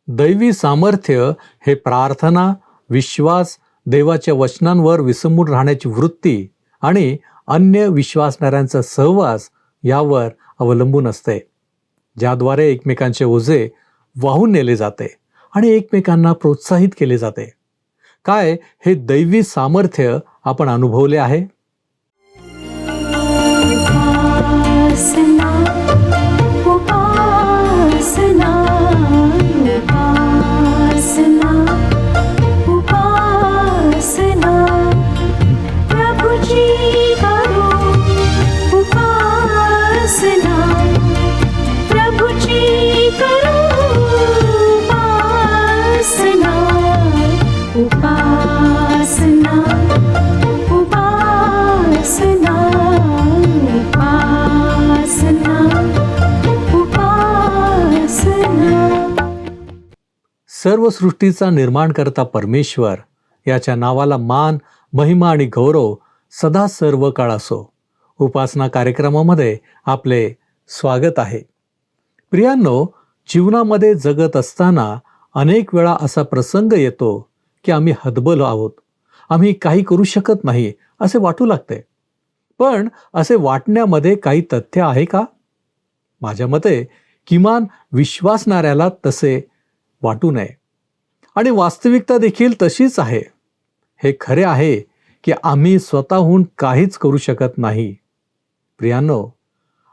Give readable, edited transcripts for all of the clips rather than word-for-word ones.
दैवी सामर्थ्य हे प्रार्थना, विश्वास, देवाच्या वचनांवर विसंबून राहण्याची वृत्ती आणि अन्य विश्वासणाऱ्यांचा सहवास यावर अवलंबून असते, ज्याद्वारे एकमेकांचे ओझे वाहून नेले जाते आणि एकमेकांना प्रोत्साहित केले जाते. काय हे दैवी सामर्थ्य आपण अनुभवले आहे? उपासना उपासना उपासना उपासना प्रभुजी करो उपासना प्रभुजी करो उपासना उपासना उपासना सर्व सृष्टीचा निर्माणकर्ता परमेश्वर याच्या नावाला मान, महिमा आणि गौरव सदा सर्व काळ असो. उपासना कार्यक्रमामध्ये आपले स्वागत आहे. प्रियांनो, जीवनामध्ये जगत असताना अनेक वेळा असा प्रसंग येतो की आम्ही हतबल आहोत, आम्ही काही करू शकत नाही असे वाटू लागते. पण असे वाटण्यामध्ये काही तथ्य आहे का? माझ्या मते किमान विश्वासणाऱ्याला तसे वाटू नये. आणि वास्तविकता देखील तशीच आहे. हे खरे आहे की आम्ही स्वतःहून काहीच करू शकत नाही. प्रियांनो,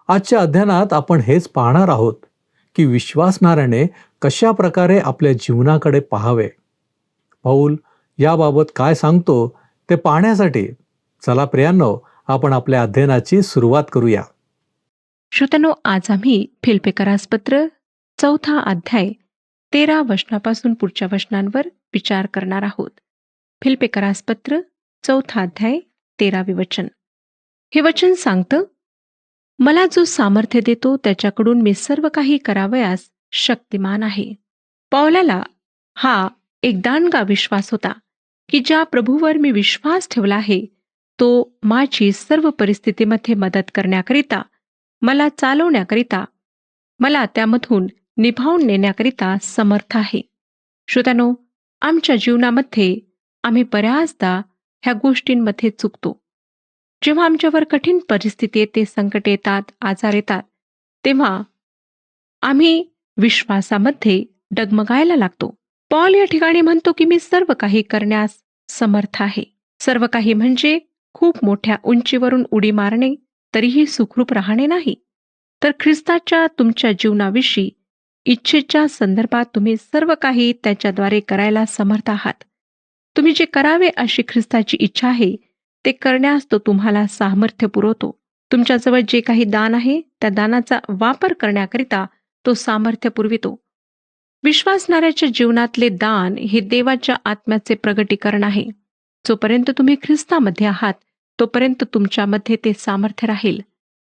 आजच्या अध्ययनात आपण हेच पाहणार आहोत की विश्वासणाऱ्याने कशा प्रकारे आपल्या जीवनाकडे पाहावे. पौल याबाबत काय सांगतो ते पाहण्यासाठी चला प्रियांनो, आपण आपल्या अध्ययनाची सुरुवात करूया. श्रोत्यांनो, आज आम्ही फिलिप्पियरास पत्र 4 अध्याय 13 वचनापासून पुढच्या वचनांवर विचार करणार आहोत. फिलिप्पियरास पत्र 4 अध्याय 13 वचन. हे वचन सांगतं, मला जो सामर्थ्य देतो त्याच्याकडून मी सर्व काही करावयास शक्तिमान आहे. पौलाला हा एक दांडगा विश्वास होता की ज्या प्रभूवर मी विश्वास ठेवला आहे तो माझी सर्व परिस्थितीमध्ये मदत करण्याकरिता, मला चालवण्याकरिता, मला त्यामधून निभावून नेण्याकरिता समर्थ आहे. श्रोत्यांनो, आमच्या जीवनामध्ये आम्ही बऱ्याचदा ह्या गोष्टींमध्ये चुकतो. जेव्हा आमच्यावर कठीण परिस्थिती येते, संकट येतात, आजार येतात, तेव्हा आम्ही विश्वासामध्ये डगमगायला लागतो. पॉल या ठिकाणी म्हणतो की मी सर्व काही करण्यास समर्थ आहे. सर्व काही म्हणजे खूप मोठ्या उंचीवरून उडी मारणे, तरीही सुखरूप राहणे नाही, तर ख्रिस्ताच्या तुमच्या जीवनाविषयी इच्छेच्या संदर्भात तुम्ही सर्व काही त्याच्याद्वारे करायला समर्थ आहात. तुम्ही जे करावे अशी ख्रिस्ताची इच्छा आहे ते करण्यास तो तुम्हाला सामर्थ्य पुरवतो. तुमच्याजवळ जे काही दान आहे त्या दानाचा वापर करण्याकरिता तो सामर्थ्य पुरवितो. विश्वासणाऱ्याच्या जीवनातले दान हे देवाच्या आत्म्याचे प्रगटीकरण आहे. जोपर्यंत तुम्ही ख्रिस्तामध्ये आहात तोपर्यंत तुमच्यामध्ये ते सामर्थ्य राहील.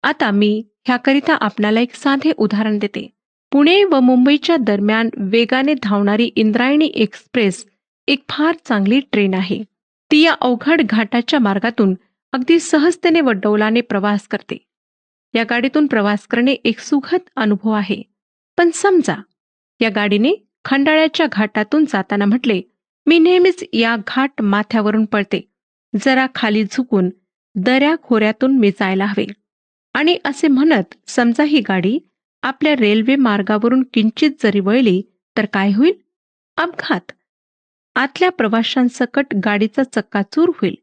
आता मी ह्याकरिता आपणाला एक साधे उदाहरण देते. पुणे व मुंबईच्या दरम्यान वेगाने धावणारी इंद्रायणी एक्सप्रेस एक फार चांगली ट्रेन आहे. ती या अवघड घाटाच्या मार्गातून अगदी सहजतेने व डौलाने प्रवास करते. या गाडीतून प्रवास करणे एक सुखद अनुभव आहे. पण समजा या गाडीने खंडाळ्याच्या घाटातून जाताना म्हटले, मी नेहमीच या घाट माथ्यावरून पळते, जरा खाली झुकून दऱ्या खोऱ्यातून मी जायला हवे. आणि असे म्हणत समजा ही गाडी आपल्या रेल्वे मार्गावरून किंचित जरी वळली तर काय होईल? अपघात. आतल्या प्रवाशांसकट गाडीचा चक्काचूर होईल.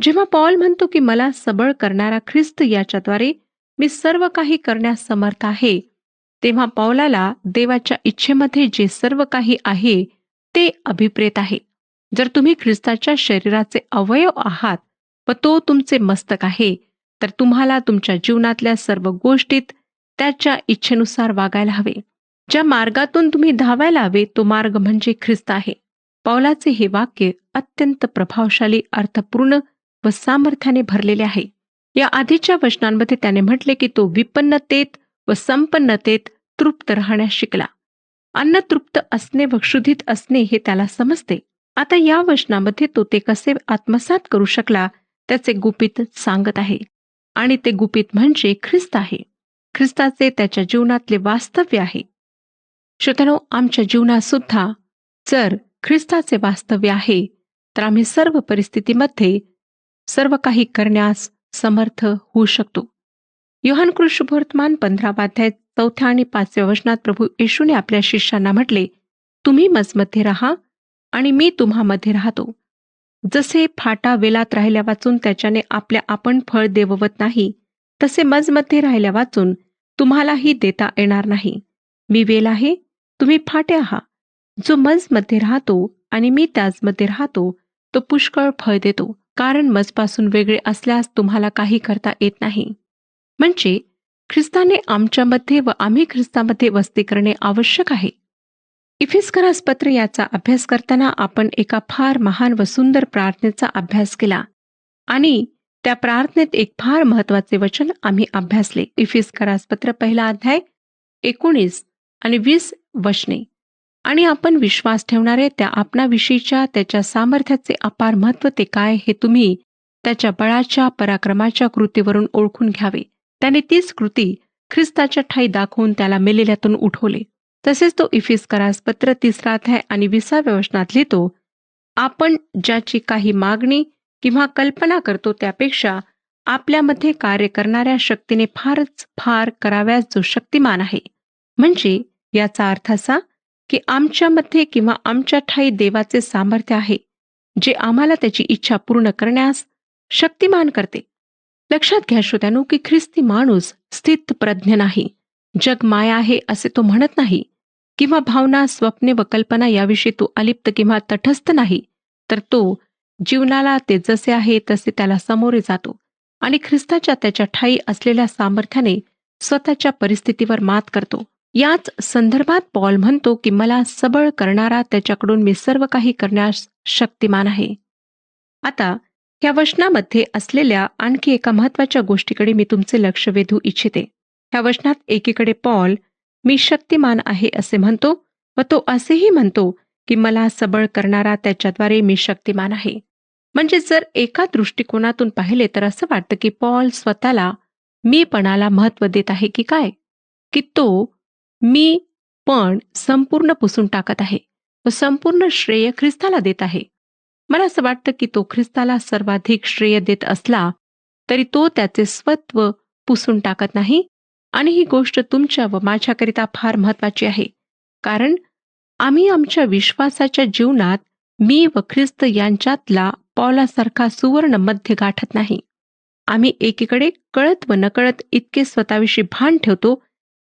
जेव्हा पॉल म्हणतो की मला सबळ करणारा ख्रिस्त याच्याद्वारे मी सर्व काही करण्यास समर्थ आहे, तेव्हा पौलाला देवाच्या इच्छेमध्ये जे सर्व काही आहे ते अभिप्रेत आहे. जर तुम्ही ख्रिस्ताच्या शरीराचे अवयव आहात व तो तुमचे मस्तक आहे, तर तुम्हाला तुमच्या जीवनातल्या सर्व गोष्टीत त्याच्या इच्छेनुसार वागायला हवे. ज्या मार्गातून तुम्ही धावायला हवे तो मार्ग म्हणजे ख्रिस्त आहे. पौलाचे हे वाक्य अत्यंत प्रभावशाली, अर्थपूर्ण व सामर्थ्याने भरलेले आहे. या आधीच्या वचनांमध्ये त्याने म्हटले की तो विपन्नतेत व संपन्नतेत तृप्त राहण्यास शिकला. अन्न तृप्त असणे व क्षुधित असणे हे त्याला समजते. आता या वचनामध्ये तो ते कसे आत्मसात करू शकला त्याचे गुपित सांगत आहे. आणि ते गुपित म्हणजे ख्रिस्त आहे. ख्रिस्ताचे त्याच्या जीवनातले वास्तव्य आहे. श्रोत्यानो, आमच्या जीवनात सुद्धा जर ख्रिस्ताचे वास्तव्य आहे, तर आम्ही सर्व परिस्थितीमध्ये सर्व काही करण्यास समर्थ होऊ शकतो. योहान कृष्णवर्तमान 15 अध्याय 4 आणि 5 वचनात प्रभू येशूने आपल्या शिष्यांना म्हटले, तुम्ही मजमध्ये राहा आणि मी तुम्हामध्ये राहतो. जसे फाटा वेलात राहिल्या वाचून त्याच्याने आपल्या आपण फळ देववत नाही, तसे मजमध्ये राहिल्या वाचून तुम्हालाही देता येणार नाही. मी वेल आहे, तुम्ही फाटे आहात. जो मजमध्ये राहतो आणि मी त्याचमध्ये राहतो, तो पुष्कळ फळ देतो, कारण मजपासून वेगळे असल्यास तुम्हाला काही करता येत नाही. म्हणजे ख्रिस्ताने आमच्यामध्ये व आम्ही ख्रिस्तामध्ये वस्ती करणे आवश्यक आहे. इफिस्करास पत्र याचा अभ्यास करताना आपण एका फार महान व सुंदर प्रार्थनेचा अभ्यास केला आणि त्या प्रार्थनेत एक फार महत्वाचे वचन आम्ही अभ्यासले. इफिस्करास पत्र 1 अध्याय 19 आणि 20 वचने. आणि आपण विश्वास ठेवणारे त्या आपणाविषयीच्या त्याच्या सामर्थ्याचे अपार महत्त्व ते काय हे तुम्ही त्याच्या बळाच्या पराक्रमाच्या कृतीवरून ओळखून घ्यावे. त्याने तीच कृती ख्रिस्ताच्या ठाई दाखवून त्याला मेलेल्यातून उठवले. तसेच तो इफिस्करास पत्र 3 अध्याय आणि 20 वचनात लिहितो, आपण ज्याची काही मागणी किंवा कल्पना करतो त्यापेक्षा आपल्यामध्ये कार्य करणाऱ्या शक्तीने फारच फार कराव्यास जो शक्तिमान आहे. म्हणजे याचा अर्थ असा की आमच्यामध्ये किंवा आमच्या ठाई देवाचे सामर्थ्य आहे, जे आम्हाला त्याची इच्छा पूर्ण करण्यास शक्तिमान करते. लक्षात घ्या श्रोत्यानो, की ख्रिस्ती माणूस स्थितप्रज्ञ नाही. जग माया आहे असे तो म्हणत नाही, किंवा भावना, स्वप्ने व कल्पना याविषयी तो अलिप्त किंवा तटस्थ नाही, तर तो जीवनाला ते जसे आहे तसे त्याला सामोरे जातो आणि ख्रिस्ताच्या त्याच्या ठाई असलेल्या सामर्थ्याने स्वतःच्या परिस्थितीवर मात करतो. याच संदर्भात पॉल म्हणतो की मला सबळ करणारा त्याच्याकडून मी सर्व काही करण्यास शक्तिमान आहे. आता या वचनामध्ये असलेल्या आणखी एका महत्वाच्या गोष्टीकडे मी तुमचे लक्ष वेधू इच्छिते. ह्या वचनात एकीकडे पॉल मी शक्तिमान आहे असे म्हणतो व तो असेही म्हणतो की मला सबळ करणारा त्याच्याद्वारे मी शक्तिमान आहे. म्हणजे जर एका दृष्टिकोनातून पाहिले तर असं वाटतं की पॉल स्वतःला मीपणाला महत्त्व देत आहे की काय, की तो मी पण संपूर्ण पुसून टाकत आहे व संपूर्ण श्रेय ख्रिस्ताला देत आहे. मला असं वाटतं की तो ख्रिस्ताला सर्वाधिक श्रेय देत असला तरी तो त्याचे स्वत्व पुसून टाकत नाही. आणि ही गोष्ट तुमच्या व माझ्याकरिता फार महत्वाची आहे, कारण आम्ही आमच्या विश्वासाच्या जीवनात मी व ख्रिस्त यांच्यातला पौलासारखा सुवर्ण मध्य गाठत नाही. आम्ही एकीकडे कळत व नकळत इतके स्वतःविषयी भान ठेवतो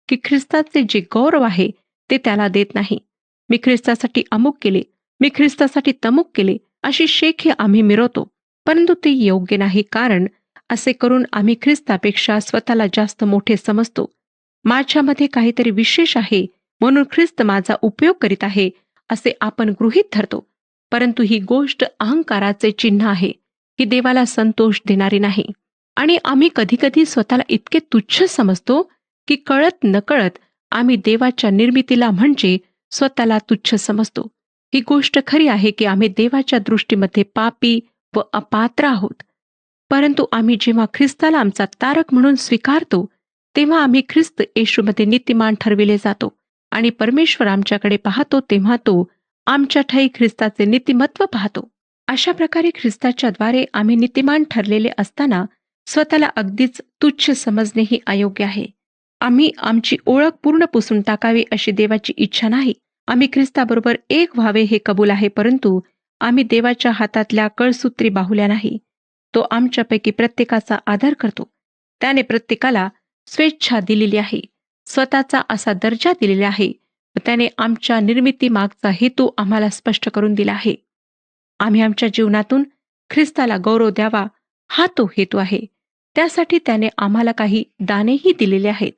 की ख्रिस्ताचे जे गौरव आहे ते त्याला देत नाही. मी ख्रिस्तासाठी अमुक केले, मी ख्रिस्तासाठी तमुक केले, अशी शेखी आम्ही मिरवतो. परंतु ते योग्य नाही, कारण असे करून आम्ही ख्रिस्तापेक्षा स्वतःला जास्त मोठे समजतो. माझ्यामध्ये काहीतरी विशेष आहे म्हणून ख्रिस्त माझा उपयोग करीत आहे असे आपण गृहीत धरतो. परंतु ही गोष्ट अहंकाराचे चिन्ह आहे, ही देवाला संतोष देणारी नाही. आणि आम्ही कधीकधी स्वतःला इतके तुच्छ समजतो की कळत नकळत आम्ही देवाच्या निर्मितीला म्हणजे स्वतःला तुच्छ समजतो. ही गोष्ट खरी आहे की आम्ही देवाच्या दृष्टीमध्ये पापी व अपात्र आहोत. परंतु आम्ही जेव्हा ख्रिस्ताला आमचा तारक म्हणून स्वीकारतो तेव्हा आम्ही ख्रिस्त येशूमध्ये नीतिमान ठरविले जातो आणि परमेश्वर आमच्याकडे पाहतो तेव्हा तो आमच्या ठाई ख्रिस्ताचे नीतिमत्व पाहतो. अशा प्रकारे ख्रिस्ताच्या द्वारे आम्ही नीतिमान ठरलेले असताना स्वतःला अगदीच तुच्छ समजणे ही अयोग्य आहे. आम्ही आमची ओळख पूर्ण पुसून टाकावी अशी देवाची इच्छा नाही. आम्ही ख्रिस्ताबरोबर एक व्हावे हे कबूल आहे, परंतु आम्ही देवाच्या हातातल्या कळसूत्री बाहुल्या नाही. तो आमच्यापैकी प्रत्येकाचा आदर करतो. त्याने प्रत्येकाला स्वेच्छा दिलेली आहे, स्वतःचा असा दर्जा दिलेला आहे व त्याने आमच्या निर्मिती मागचा हेतू आम्हाला स्पष्ट करून दिला आहे. आम्ही आमच्या जीवनातून ख्रिस्ताला गौरव द्यावा हा तो हेतू आहे. त्यासाठी त्याने आम्हाला काही दानेही दिलेले आहेत.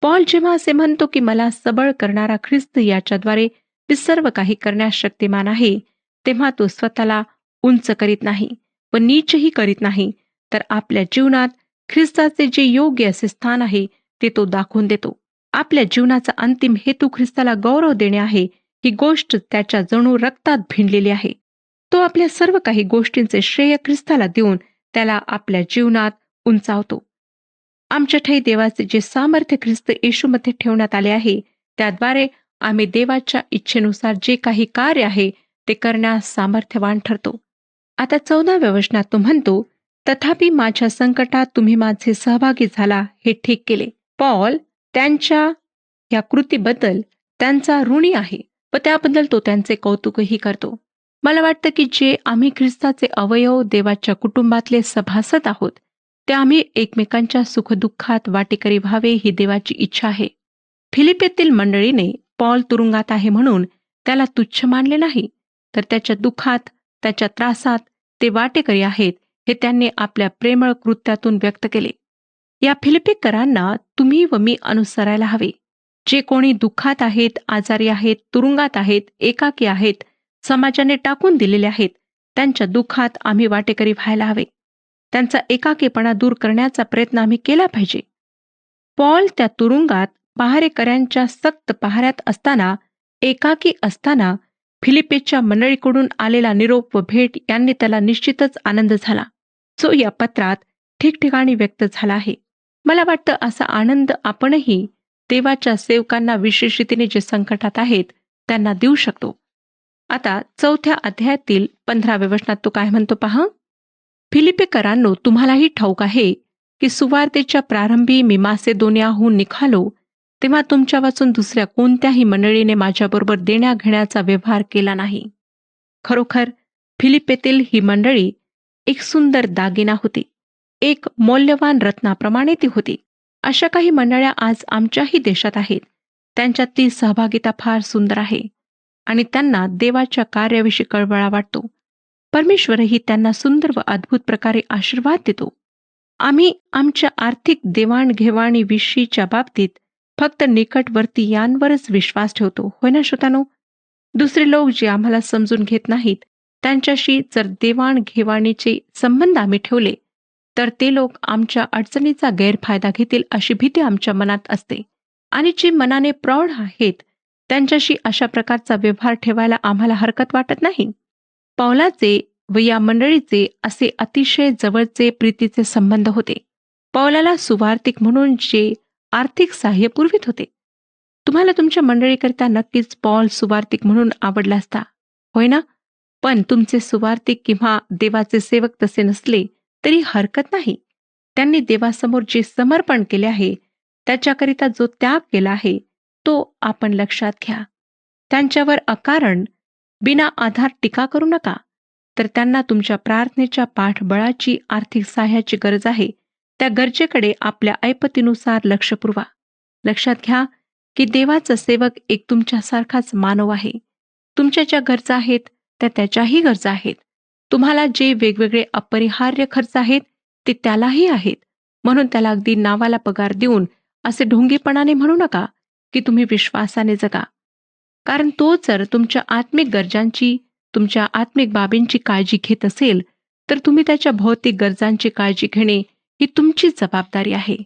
पॉल जेव्हा असे म्हणतो की मला सबळ करणारा ख्रिस्त याच्याद्वारे मी सर्व काही करण्यास शक्तिमान आहे, तेव्हा तो स्वतःला उंच करीत नाही व नीचही करीत नाही, तर आपल्या जीवनात ख्रिस्ताचे जे योग्य असे स्थान आहे ते तो दाखवून देतो. आपल्या जीवनाचा अंतिम हेतू ख्रिस्ताला गौरव देणे आहे. ही गोष्ट त्याच्या जणू रक्तात भिनलेली आहे. तो आपल्या सर्व काही गोष्टींचे श्रेय ख्रिस्ताला देऊन त्याला आपल्या जीवनात उंचावतो. आमच्या ठाई देवाचे जे सामर्थ्य ख्रिस्त येशूमध्ये ठेवण्यात आले आहे त्याद्वारे आम्ही देवाच्या इच्छेनुसार जे काही कार्य आहे ते करण्यास सामर्थ्यवान ठरतो. आता 14व्या वचनात तो म्हणतो, तथापि माझ्या संकटात तुम्ही माझे सहभागी झाला हे ठीक केले. पॉल त्यांच्या या कृतीबद्दल त्यांचा ऋणी आहे व त्याबद्दल तो त्यांचे कौतुकही करतो. मला वाटतं की जे आम्ही ख्रिस्ताचे अवयव, देवाच्या कुटुंबातले सभासद आहोत, ते आम्ही एकमेकांच्या सुखदुःखात वाटेकरी व्हावे ही देवाची इच्छा आहे. फिलिपेतील मंडळीने पॉल तुरुंगात आहे म्हणून त्याला तुच्छ मानले नाही, तर त्याच्या दुःखात, त्याच्या त्रासात ते वाटेकरी आहेत हे त्यांनी आपल्या प्रेमळ कृत्यातून व्यक्त केले. या फिलिपेकरांना तुम्ही व मी अनुसरायला हवे. जे कोणी दुःखात आहेत, आजारी आहेत, तुरुंगात आहेत, एकाकी आहेत, समाजाने टाकून दिलेले आहेत, त्यांच्या दुःखात आम्ही वाटेकरी व्हायला हवे. त्यांचा एकाकीपणा दूर करण्याचा प्रयत्न आम्ही केला पाहिजे. पॉल त्या तुरुंगात पहारेकऱ्यांच्या सक्त पहाऱ्यात असताना, एकाकी असताना फिलिपेच्या मंडळीकडून आलेला निरोप व भेट यांनी त्याला निश्चितच आनंद झाला, जो या पत्रात ठिकठिकाणी व्यक्त झाला आहे. मला वाटतं असा आनंद आपणही देवाच्या सेवकांना, विशेष रीतीने जे संकटात आहेत, त्यांना देऊ शकतो. आता 4थ्या अध्यायातील 15व्या वचनात तो काय म्हणतो पहा. फिलिपेकरांनो, तुम्हालाही ठाऊक आहे की सुवार्तेच्या प्रारंभी मी मासेदोनियाहून निघालो तेव्हा तुमच्या वाचून दुसऱ्या कोणत्याही मंडळीने माझ्याबरोबर देण्या घेण्याचा व्यवहार केला नाही. खरोखर फिलिपेतील ही मंडळी एक सुंदर दागिना होती, एक मौल्यवान रत्नाप्रमाणे ती होती. अशा काही मंडळ्या आज आमच्याही देशात आहेत. त्यांच्यातली सहभागिता फार सुंदर आहे आणि त्यांना देवाच्या कार्याविषयी कळवळा वाटतो. परमेश्वरही त्यांना सुंदर व अद्भुत प्रकारे आशीर्वाद देतो. आम्ही आमच्या आर्थिक देवाणघेवाणीविषयीच्या बाबतीत फक्त निकटवर्ती यांवरच विश्वास ठेवतो, होय ना श्रोतांनो? दुसरे लोक जे आम्हाला समजून घेत नाहीत, त्यांच्याशी जर देवाणघेवाणीचे संबंध आम्ही ठेवले तर ते लोक आमच्या अडचणीचा गैरफायदा घेतील अशी भीती आमच्या मनात असते. आणि जे मनाने प्रौढ आहेत त्यांच्याशी अशा प्रकारचा व्यवहार ठेवायला आम्हाला हरकत वाटत नाही. पौलाचे व या मंडळीचे असे अतिशय जवळचे प्रीतीचे संबंध होते. पौलाला सुवार्तिक म्हणून जे आर्थिक सहाय्य पुरवित होते. तुम्हाला तुमच्या मंडळीकरिता नक्कीच पॉल सुवार्तिक म्हणून आवडला असता, होय ना? पण तुमचे सुवार्तिक किंवा देवाचे सेवक तसे नसले तरी हरकत नाही. त्यांनी देवासमोर जे समर्पण केले आहे, त्याच्याकरिता जो त्याग केला आहे, तो आपण लक्षात घ्या. त्यांच्यावर अकारण बिना आधार टीका करू नका. तर त्यांना तुमच्या प्रार्थनेच्या पाठबळाची, आर्थिक सहाय्याची गरज आहे. त्या गरजेकडे आपल्या ऐपतीनुसार लक्ष पुरवा. लक्षात घ्या की देवाचा सेवक एक तुमच्यासारखाच मानव आहे. तुमच्या ज्या गरजा आहेत त्या त्याच्याही गरजा आहेत. तुम्हाला जे वेगवेगळे अपरिहार्य खर्च आहेत ते त्यालाही आहेत. म्हणून त्याला अगदी नावाला पगार देऊन असे ढोंगीपणाने म्हणू नका की तुम्ही विश्वासाने जगा. कारण तो जर तुमच्या आत्मिक गरजांची, तुमच्या आत्मिक बाबींची काळजी घेत असेल तर तुम्ही त्याच्या भौतिक गरजांची काळजी घेणे ही तुमची जबाबदारी आहे.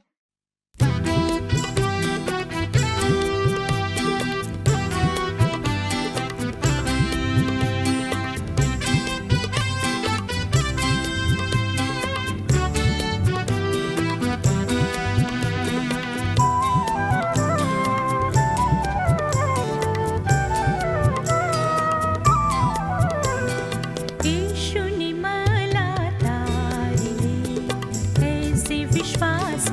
येशूने मला तारिले, ऐसे विश्वास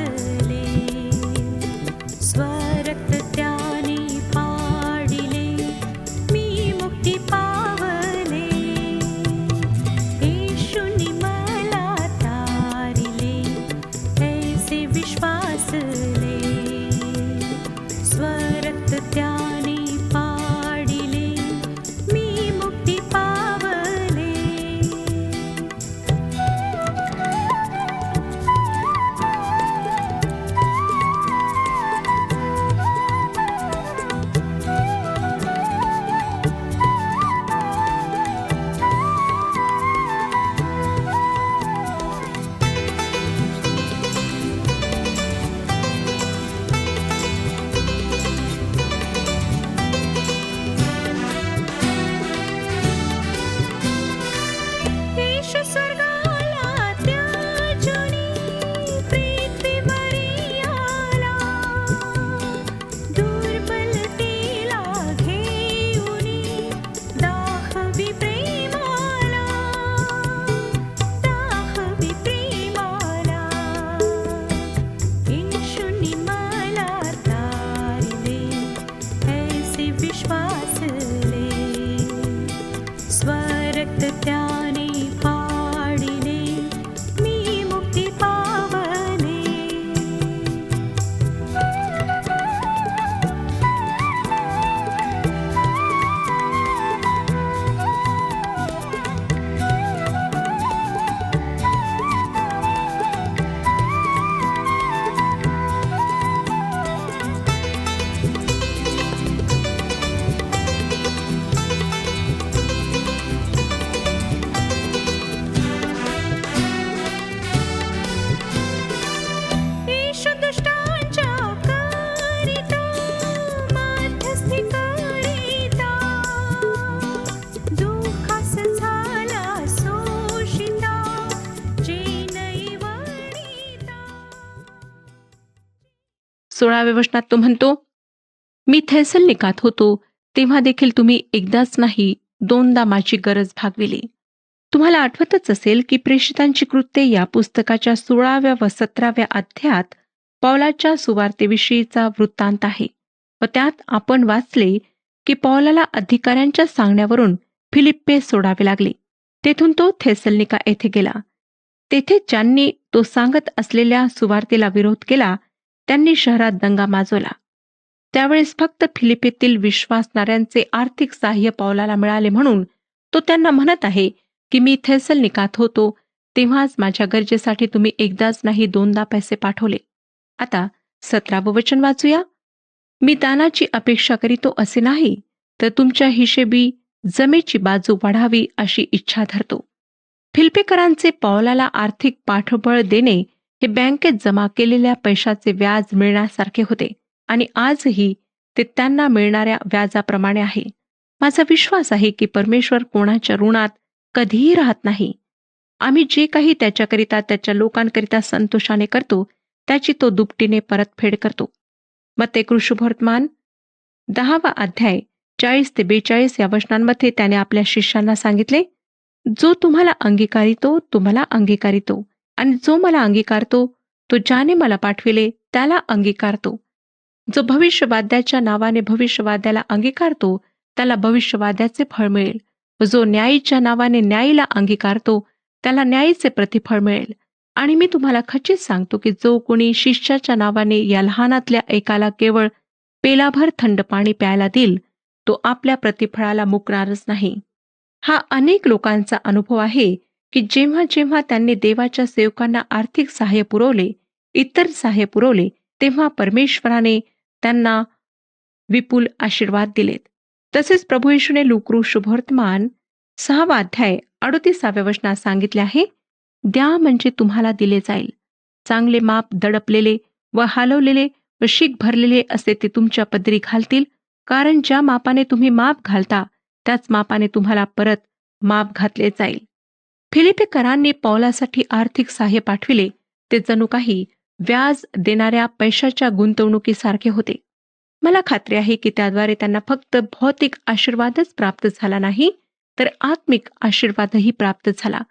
16व्या वचनात तो म्हणतो, मी थेसलनिकात होतो तेव्हा देखील तुम्ही एकदाच नाही दोनदा माझी गरज भागविली. तुम्हाला आठवतच असेल की प्रेषितांची कृत्ये या पुस्तकाच्या 16व्या व 17व्या अध्यायात पौलाच्या सुवार्तेविषयीचा वृत्तांत आहे व त्यात आपण वाचले की पौलाला अधिकाऱ्यांच्या सांगण्यावरून फिलिप्पे सोडावे लागले. तेथून तो थेसलनिका येथे गेला. तेथे ज्यांनी तो सांगत असलेल्या सुवार्तेला विरोध केला त्यांनी शहरात दंगा माजवला. त्यावेळेस फक्त फिलिप्पीतील विश्वासणाऱ्यांचे आर्थिक सहाय्य पौलाला मिळाले म्हणून तो त्यांना म्हणत आहे की मी थेसलनिकात होतो तेव्हाच माझ्या गरजेसाठी तुम्ही एकदाच नाही दोनदा पैसे पाठवले. आता 17वं वचन वाचूया. मी दानाची अपेक्षा करीतो असे नाही, तर तुमच्या हिशेबी जमेची बाजू वाढावी अशी इच्छा धरतो. फिलिप्पेकरांचे पौलाला आर्थिक पाठबळ देणे हे बँकेत जमा केलेल्या पैशाचे व्याज मिळण्यासारखे होते आणि आजही ते त्यांना मिळणाऱ्या व्याजाप्रमाणे आहे. माझा विश्वास आहे की परमेश्वर कोणाच्या ऋणात कधीही राहत नाही. आम्ही जे काही त्याच्याकरिता त्याच्या लोकांकरिता संतोषाने करतो त्याची तो दुपटीने परतफेड करतो. मत्ते शुभवर्तमान 10वा अध्याय 40 ते 42 या वचनांमध्ये त्याने आपल्या शिष्यांना सांगितले, जो तुम्हाला अंगीकारितो तो मला अंगीकारितो आणि जो मला अंगीकारतो तो ज्याने मला पाठविले त्याला अंगीकारतो. जो भविष्यवाद्याच्या नावाने भविष्यवाद्याला अंगीकारतो त्याला भविष्यवाद्याचे फळ मिळेल व जो न्यायीच्या नावाने न्यायीला अंगीकारतो त्याला न्यायीचे प्रतिफळ मिळेल. आणि मी तुम्हाला खचित सांगतो की जो कोणी शिष्याच्या नावाने या लहानातल्या एकाला केवळ पेलाभर थंड पाणी प्यायला देईल तो आपल्या प्रतिफळाला मुकणारच नाही. हा अनेक लोकांचा अनुभव आहे की जेव्हा जेव्हा त्यांनी देवाच्या सेवकांना आर्थिक सहाय्य पुरवले, इतर सहाय्य पुरवले, तेव्हा परमेश्वराने त्यांना विपुल आशीर्वाद दिलेत. तसेच प्रभू येशूने लूका शुभवर्तमान 6वा अध्याय 38व्या वचनात सांगितले आहे, द्या म्हणजे तुम्हाला दिले जाईल. चांगले माप दडपलेले व हलवलेले व शीक भरलेले असे ते तुमच्या पदरी घालतील, कारण ज्या मापाने तुम्ही माप घालता त्याच मापाने तुम्हाला परत माप घातले जाईल. फिलिप्पेकरांनी पौलासाठी आर्थिक सहाय्य पाठविले ते जणू काही व्याज देणाऱ्या पैशाच्या गुंतवणुकीसारखे होते. मला खात्री आहे की त्याद्वारे त्यांना फक्त भौतिक आशीर्वादच प्राप्त झाला नाही तर आत्मिक आशीर्वादही प्राप्त झाला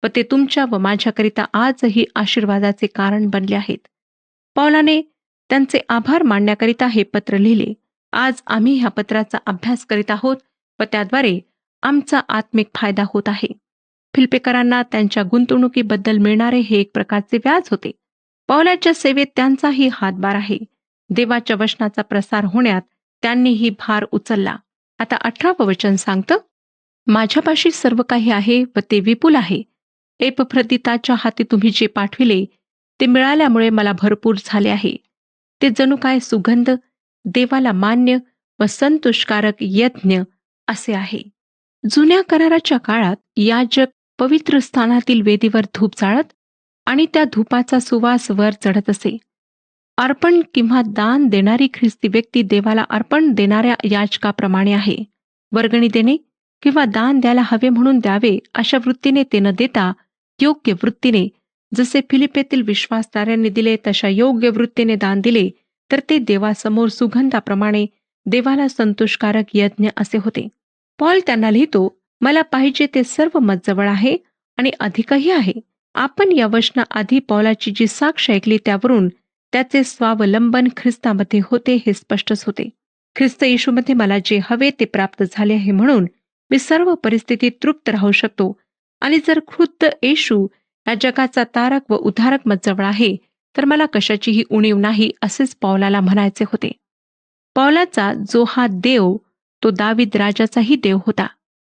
व ते तुमच्या व माझ्याकरिता आजही आशीर्वादाचे कारण बनले आहेत. पौलाने त्यांचे आभार मानण्याकरिता हे पत्र लिहिले. आज आम्ही ह्या पत्राचा अभ्यास करीत आहोत व त्याद्वारे आमचा आत्मिक फायदा होत आहे. फिलिप्पेकरांना त्यांच्या गुंतवणुकीबद्दल मिळणारे हे एक प्रकारचे व्याज होते. पौलाच्या सेवेत त्यांचाही हातभार आहे. देवाच्या वचनाचा प्रसार होण्यात त्यांनीही भार उचलला. आता 18वं वचन सांगतं, माझ्यापाशी सर्व काही आहे व ते विपुल आहे. एपफ्रदिताच्या हाती तुम्ही जे पाठविले ते मिळाल्यामुळे मला भरपूर झाले आहे. ते जणू काय सुगंध, देवाला मान्य व संतोषकारक यज्ञ असे आहे. जुन्या कराराच्या काळात याजक पवित्र स्थानातील वेदीवर धूप जाळत आणि त्या धूपाचा सुवास वर चढत असे. अर्पण किंवा दान देणारी ख्रिस्ती व्यक्ती देवाला अर्पण देणाऱ्या याजकाप्रमाणे आहे. वर्गणी देणे किंवा दान द्यायला हवे म्हणून द्यावे अशा वृत्तीने ते न देता योग्य वृत्तीने, जसे फिलिप्पेतील विश्वासणाऱ्यांनी दिले तशा योग्य वृत्तीने दान दिले तर ते देवासमोर सुगंधाप्रमाणे देवाला संतोषकारक यज्ञ असे होते. पौल त्यांना लिहितो, मला पाहिजे ते सर्व मजजवळ आहे आणि अधिकही आहे. आपण या वचनाआधी पौलाची जी साक्ष ऐकली त्यावरून त्याचे स्वावलंबन ख्रिस्तामध्ये होते हे स्पष्टच होते. ख्रिस्त येशूमध्ये मला जे हवे ते प्राप्त झाले आहे म्हणून मी सर्व परिस्थितीत तृप्त राहू शकतो आणि जर खुद्द येशू या जगाचा तारक व उद्धारक मजजवळ आहे तर मला कशाचीही उणीव नाही असेच पौलाला म्हणायचे होते. पौलाचा जो हा देव तो दावीद राजाचाही देव होता,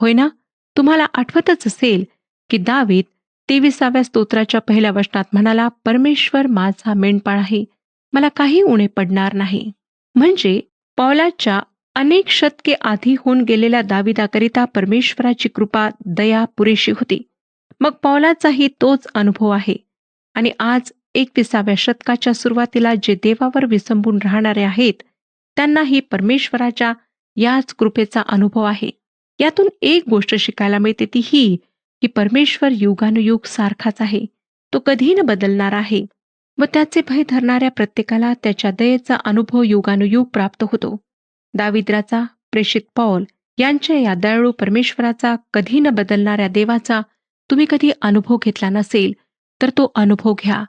होय ना? तुम्हाला आठवतच असेल की दावीद 23व्या स्तोत्राच्या पहिल्या वचनात म्हणाला, परमेश्वर माझा मेंढपाळ आहे, मला काही उणे पडणार नाही. म्हणजे पौलाच्या अनेक शतके आधी होऊन गेलेल्या दाविदाकरिता परमेश्वराची कृपा, दया पुरेशी होती. मग पौलाचाही तोच अनुभव आहे. आणि आज 21व्या शतकाच्या सुरुवातीला जे देवावर विसंबून राहणारे आहेत त्यांनाही परमेश्वराच्या याच कृपेचा अनुभव आहे. यातून एक गोष्ट शिकायला मिळते ती ही की परमेश्वर युगानुयुग सारखाच आहे. तो कधी न बदलणार आहे. व त्याचे भय धरणाऱ्या प्रत्येकाला त्याच्या दयेचा अनुभव युगानुयुग प्राप्त होतो. दाविद्राचा, प्रेषित पौल यांच्या या दयाळू परमेश्वराचा, कधी न बदलणाऱ्या देवाचा तुम्ही कधी अनुभव घेतला नसेल तर तो अनुभव घ्या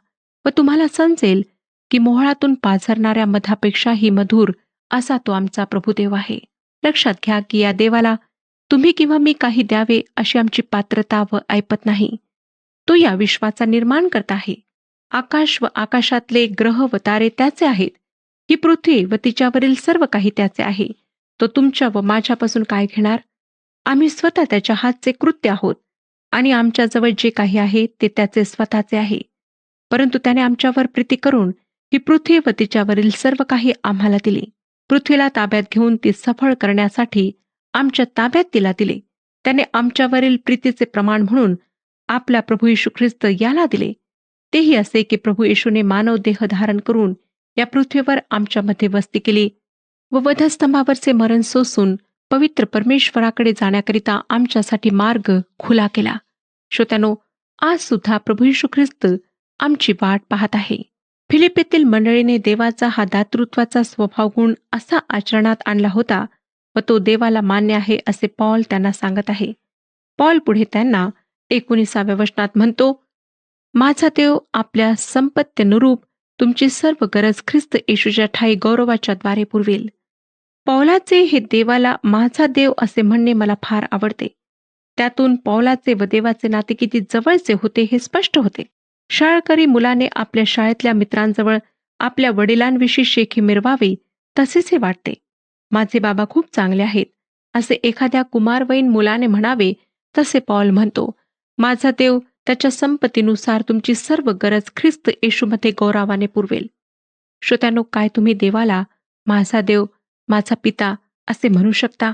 व तुम्हाला समजेल की मोहळातून पाझरणाऱ्या मधापेक्षाही मधुर असा तो आमचा प्रभुदेव आहे. लक्षात घ्या की या देवाला तुम्ही किंवा मी काही द्यावे अशी आमची पात्रता व ऐपत नाही. तो या विश्वाचा निर्माण करता आहे. आकाश व आकाशातले ग्रह व तारे त्याचे आहेत. ही पृथ्वी व तिच्यावरील सर्व काही त्याचे आहे. तो तुमच्या व माझ्यापासून काय घेणार? आम्ही स्वतः त्याच्या हातचे कृत्य आहोत आणि आमच्याजवळ जे काही आहे ते त्याचे स्वतःचे आहे. परंतु त्याने आमच्यावर प्रीती करून ही पृथ्वी व तिच्यावरील सर्व काही आम्हाला दिले. पृथ्वीला ताब्यात घेऊन ती सफळ करण्यासाठी आमच्या ताब्यात तिला दिले. त्याने आमच्यावरील प्रीतीचे प्रमाण म्हणून आपला प्रभू येशू ख्रिस्त याला दिले. तेही असे की प्रभू येशूने मानव देह धारण करून या पृथ्वीवर आमच्यामध्ये वस्ती केली व वधस्तंभावरचे मरण सोसून पवित्र परमेश्वराकडे जाण्याकरिता आमच्यासाठी मार्ग खुला केला. श्रोत्यानो, आज सुद्धा प्रभू येशू ख्रिस्त आमची वाट पाहत आहे. फिलिपीतील मंडळीने देवाचा हा दातृत्वाचा स्वभाव गुण असा आचरणात आणला होता व तो देवाला मान्य आहे असे पौल त्यांना सांगत आहे. पौल पुढे त्यांना 19व्या वचनात म्हणतो, माझा देव आपल्या संपत्त्यनुरूप तुमची सर्व गरज ख्रिस्त येशूच्या ठायी गौरवाच्या द्वारे पुरवेल. पौलाचे हे देवाला माझा देव असे म्हणणे मला फार आवडते. त्यातून पौलाचे व देवाचे नाते किती जवळचे होते हे स्पष्ट होते. शाळकरी मुलाने आपल्या शाळेतल्या मित्रांजवळ आपल्या वडिलांविषयी शेखी मिरवावी तसेच हे वाटते. माझे बाबा खूप चांगले आहेत असे एखाद्या कुमारवयीन मुलाने म्हणावे तसे पौल म्हणतो, माझा देव त्याच्या संपत्तीनुसार तुमची सर्व गरज ख्रिस्त येशूमध्ये गौरवाने पुरवेल. श्रोत्यानो, काय तुम्ही देवाला माझा देव, माझा पिता असे म्हणू शकता?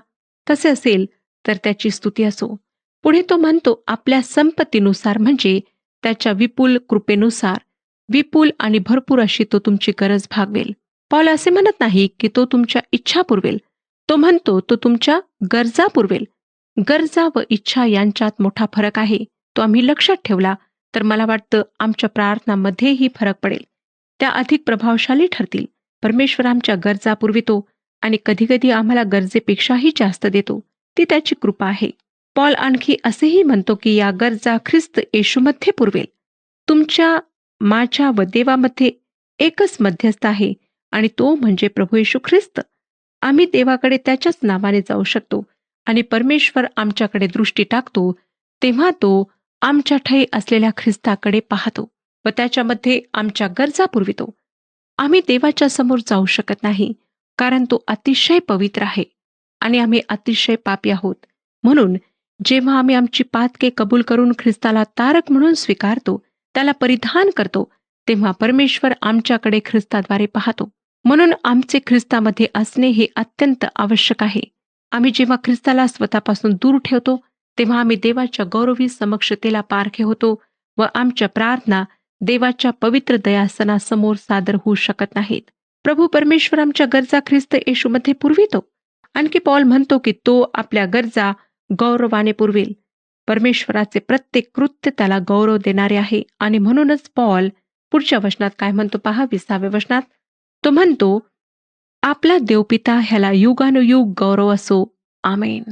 तसे असेल तर त्याची स्तुती असो. पुढे तो म्हणतो आपल्या संपत्तीनुसार, म्हणजे त्याच्या विपुल कृपेनुसार विपुल आणि भरपूर अशी तो तुमची गरज भागवेल. पौल असे म्हणत नाही की तो तुमच्या इच्छा पुरवेल. तो म्हणतो तो तुमच्या गरजा पुरवेल. गरजा व इच्छा यांच्यात मोठा फरक आहे. तो आम्ही लक्षात ठेवला तर मला वाटतं आमच्या प्रार्थनामध्येही फरक पडेल. त्या अधिक प्रभावशाली ठरतील. परमेश्वर आमच्या गरजा पुरवितो आणि कधीकधी आम्हाला गरजेपेक्षाही जास्त देतो. ती त्याची कृपा आहे. पौल आणखी असेही म्हणतो की या गरजा ख्रिस्त येशूमध्ये पुरवेल. तुमच्या, माझ्या व देवामध्ये एकच मध्यस्थ आहे आणि तो म्हणजे प्रभू येशू ख्रिस्त. आम्ही देवाकडे त्याच्याच नावाने जाऊ शकतो आणि परमेश्वर आमच्याकडे दृष्टी टाकतो तेव्हा तो आमच्या ठायी असलेल्या ख्रिस्ताकडे पाहतो व त्याच्यामध्ये आमच्या गरजा पुरवितो. आम्ही देवाच्या समोर जाऊ शकत नाही कारण तो अतिशय पवित्र आहे आणि आम्ही अतिशय पापी आहोत. म्हणून जेव्हा आम्ही आमची पातके कबूल करून ख्रिस्ताला तारक म्हणून स्वीकारतो, त्याला परिधान करतो, तेव्हा परमेश्वर आमच्याकडे ख्रिस्ताद्वारे पाहतो. म्हणून आमचे ख्रिस्तामध्ये असणे हे अत्यंत आवश्यक आहे. आम्ही जेव्हा ख्रिस्ताला स्वतःपासून दूर ठेवतो तेव्हा आम्ही देवाच्या गौरवी समक्षतेला पारखे होतो व आमच्या प्रार्थना देवाच्या पवित्र दयासनासमोर सादर होऊ शकत नाहीत. प्रभू परमेश्वर आमच्या गरजा ख्रिस्त येशूमध्ये पुरवितो. आणखी पौल म्हणतो की तो आपल्या गरजा गौरवाने पुरवेल. परमेश्वराचे प्रत्येक कृत्य त्याला गौरव देणारे आहे आणि म्हणूनच पौल पुढच्या वचनात काय म्हणतो पहा, 20व्या वचनात तो म्हणतो, आपला देवपिता ह्याला युगानुयुग गौरव असो, आमेन.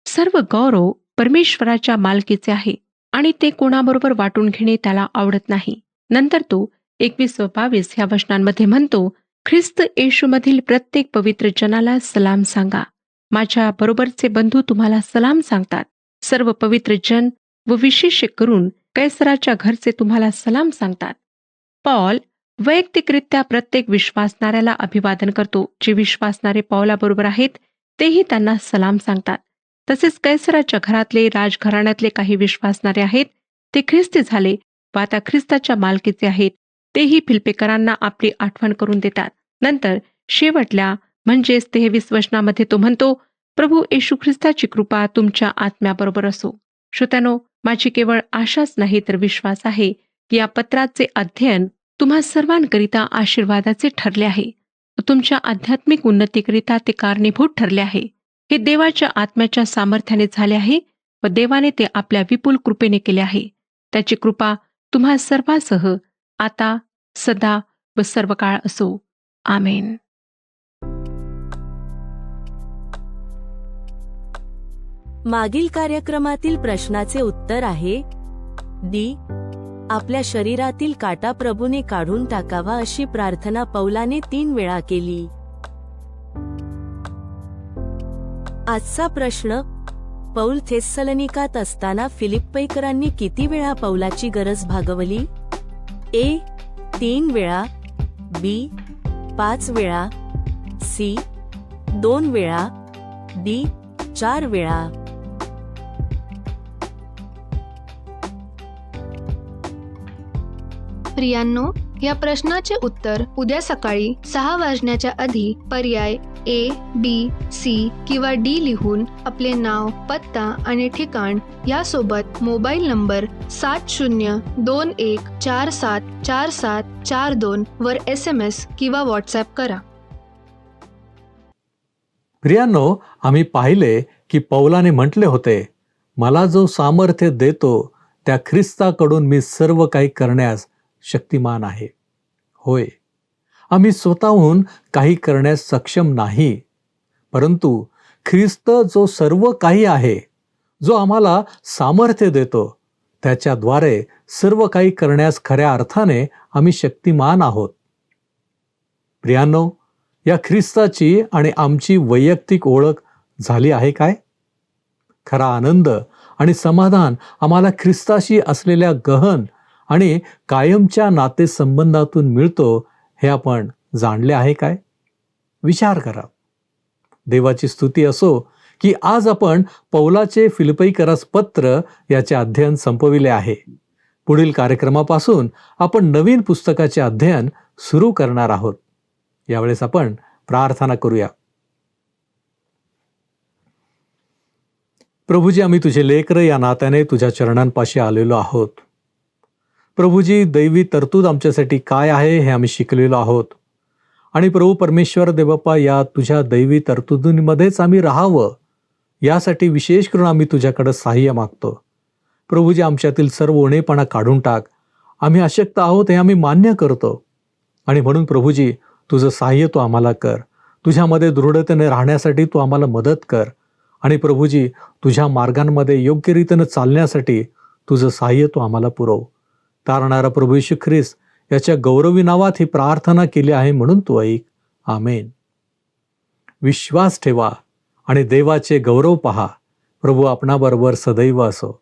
सर्व गौरव परमेश्वराच्या मालकीचे आहे आणि ते कोणाबरोबर वाटून घेणे त्याला आवडत नाही. नंतर तो 21 व 22 ह्या वचनांमध्ये म्हणतो, ख्रिस्त येशूमधील प्रत्येक पवित्र जनाला सलाम सांगा. माझ्या बरोबरचे बंधू तुम्हाला सलाम सांगतात. सर्व पवित्र जन व विशेष करून कैसराच्या घरचे तुम्हाला सलाम सांगतात. पौल वैयक्तिकरित्या प्रत्येक विश्वासणाऱ्याला अभिवादन करतो. जे विश्वासणारे पौलाबरोबर आहेत तेही त्यांना सलाम सांगतात. तसेच कैसराच्या घरातले, राजघराण्यातले काही विश्वासणारे आहेत ते ख्रिस्ती झाले व आता ख्रिस्ताच्या मालकीचे आहेत, तेही फिलिप्पीकरांना आपली आठवण करून देतात. नंतर शेवटल्या म्हणजेच 23 वचनामध्ये तो म्हणतो, प्रभू येशू ख्रिस्ताची कृपा तुमच्या आत्म्याबरोबर असो. श्रोत्यानो, माझी केवळ आशाच नाही तर विश्वास आहे की या पत्राचे अध्ययन तुम्हा सर्वांकरिता आशीर्वादाचे ठरले आहे. तुमच्या आध्यात्मिक उन्नतीकरिता ते कारणीभूत ठरले आहे. हे देवाच्या आत्म्याच्या सामर्थ्याने झाले आहे व देवाने ते आपल्या विपुल कृपेने केले आहे. त्याची कृपा तुम्हा सर्वांसह आता सदा व सर्व काळ असो. आमेन. मागील कार्यक्रमातील प्रश्नाचे उत्तर आहे डी. आपल्या शरीरातील काटा प्रभूने काढून टाकावा अशी प्रार्थना पौलाने 3 वेळा केली. आजचा प्रश्न, पौल थेस्सलनिकात असताना फिलिप्पीकरांनी किती वेळा पौलाची गरज भागवली? ए. 3 वेळा, बी. 5 वेळा, सी. 2 वेळा, डी. 4 वेळा. प्रियांनो, या प्रश्नाचे उत्तर उद्या सकाळी 6 वाजण्याच्या आधी पर्याय ए, बी, सी किंवा डी लिहून आपले नाव, पत्ता आणि ठिकाण यासोबत मोबाईल नंबर 7021474742 वर SMS किंवा व्हॉट्सॲप करा. प्रियांनो, आम्ही पाहिले की पौलाने म्हटले होते, मला जो सामर्थ्य देतो त्या ख्रिस्ताकडून मी सर्व काही करण्यास शक्तिमान आहे. होय, आम्ही स्वतःहून काही करण्यास सक्षम नाही, परंतु ख्रिस्त जो सर्व काही आहे, जो आम्हाला सामर्थ्य देतो, त्याच्याद्वारे सर्व काही करण्यास खऱ्या अर्थाने आम्ही शक्तिमान आहोत. प्रियांनो, या ख्रिस्ताची आणि आमची वैयक्तिक ओळख झाली आहे काय? खरा आनंद आणि समाधान आम्हाला ख्रिस्ताशी असलेल्या गहन आणि कायमच्या नातेसंबंधातून मिळतो हे आपण जाणले आहे काय? विचार करा. देवाची स्तुती असो की आज आपण पौलाचे फिलिप्पीकरास पत्र याचे अध्ययन संपविले आहे. पुढील कार्यक्रमापासून आपण नवीन पुस्तकाचे अध्ययन सुरू करणार आहोत. यावेळेस आपण प्रार्थना करूया. प्रभूजी, आम्ही तुझे लेकरं या नात्याने तुझ्या चरणांपाशी आलेलो आहोत. प्रभूजी, दैवी तरतूद आमच्यासाठी काय आहे हे आम्ही शिकलेलो आहोत. आणि प्रभू परमेश्वर देवप्पा, या तुझ्या दैवी तरतुदीमध्येच आम्ही राहावं यासाठी विशेष करून आम्ही तुझ्याकडे सहाय्य मागतो. प्रभूजी, आमच्यातील सर्व उणेपणा काढून टाक. आम्ही अशक्त आहोत हे आम्ही मान्य करतो. आणि म्हणून प्रभूजी, तुझं सहाय्य तू आम्हाला कर. तुझ्यामध्ये दृढतेने राहण्यासाठी तू आम्हाला मदत कर. आणि प्रभूजी, तुझ्या मार्गांमध्ये योग्य रीतीनं चालण्यासाठी तुझं सहाय्य तू आम्हाला पुरव. तारणारा प्रभू येशू ख्रिस्त याच्या गौरवी नावात ही प्रार्थना केली आहे, म्हणून तू ऐक. आमेन. विश्वास ठेवा आणि देवाचे गौरव पहा. प्रभू आपणाबरोबर सदैव असो.